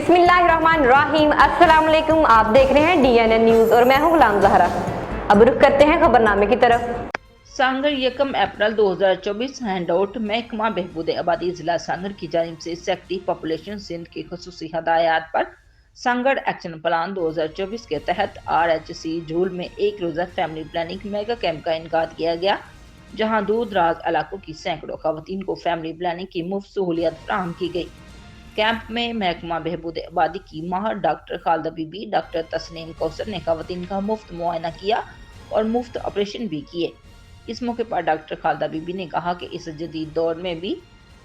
बिस्मिल्लाहिर्रहमानिर्रहीम। अस्सलाम वालेकुम। आप देख रहे हैं DNN न्यूज और मैं हूं गुलाम ज़हरा। अब रुख करते हैं खबरनामे की तरफ। सांगड़ 1 अप्रैल 2024 हैंडआउट महकमा बहबूद आबादी जिला सांगड़ की जानिब से सेक्रेटरी पॉपुलेशन सिंध की खुसूसी हदायत पर सांगड़ एक्शन प्लान 2024 के तहत RHC झूल में एक रोजा फैमिली प्लानिंग मेगा कैंप का इनकाद किया गया, जहां दूर दराज इलाकों की सैकड़ों खवातीन को फैमिली प्लानिंग की मुफ्त सहूलियत फराहम की गई। कैंप में महकमा बहबूद आबादी की माहर डॉक्टर खालदा बीबी, डॉक्टर तस्नीम कौसर ने खवातीन का मुफ्त मुआयना किया और मुफ्त ऑपरेशन भी किए। इस मौके पर डॉक्टर खालदा बीबी ने कहा कि इस जदीद दौर में भी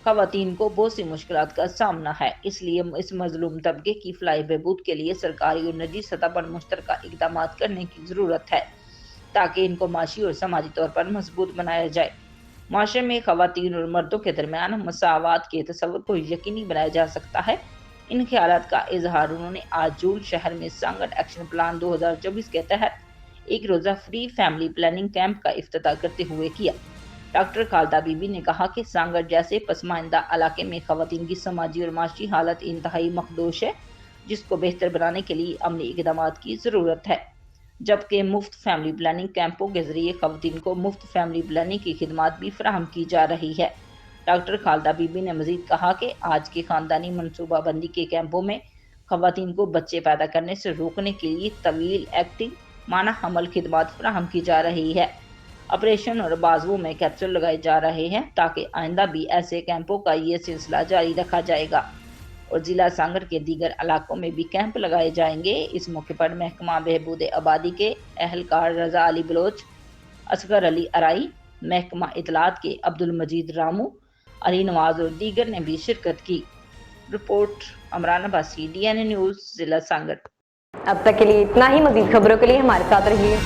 खवातीन को बहुत सी मुश्किलात का सामना है, इसलिए इस मजलूम तबके की फलाह बहबूद के लिए सरकारी और निजी सतह पर मुश्तरका इकदाम करने की ज़रूरत है ताकि इनको माशी और समाजी तौर पर मजबूत बनाया जाए। माशरे में खवातीन और मर्दों के दरमियान मसावात के तस्वुर को यकीनी बनाया जा सकता है। इन ख्यालात का इजहार उन्होंने आज जूल शहर में सांगड़ एक्शन प्लान 2024 के तहत एक रोजा फ्री फैमिली प्लानिंग कैंप का इफ्तिताह करते हुए किया। डॉक्टर खालदा बीबी ने कहा कि सांगड़ जैसे पसमाइंदा इलाके में खवातीन की समाजी और माशी हालत इंतहाई मखदूश है, जिसको बेहतर बनाने के लिए अमली इक़दामात की ज़रूरत है। जबकि मुफ्त फैमिली प्लानिंग कैंपों के जरिए खवातीन को मुफ्त फैमिली प्लानिंग की खिदमात भी फराहम की जा रही है। डॉक्टर खालदा बीबी ने मजीद कहा कि आज के खानदानी मनसूबाबंदी के कैंपों में खवातीन को बच्चे पैदा करने से रोकने के लिए तवील एक्टिंग माना हमल खिदमात फराहम की जा रही है। ऑपरेशन और बाजुओं में कैप्सूल लगाए जा रहे हैं ताकि आइंदा भी ऐसे कैंपों का ये सिलसिला जारी रखा जाएगा और जिला सांगड़ के दीगर इलाकों में भी कैंप लगाए जाएंगे। इस मौके पर महकमा बहबूद आबादी के एहलकार रजा अली बलोच, असगर अली अराई, महकमा इतलात के अब्दुल मजीद रामू, अली नवाज और दीगर ने भी शिरकत की। Report Amran Abbasi, DNN news, जिला सांगड़। अब तक के लिए इतना ही। मजीद खबरों के लिए हमारे साथ रहिए।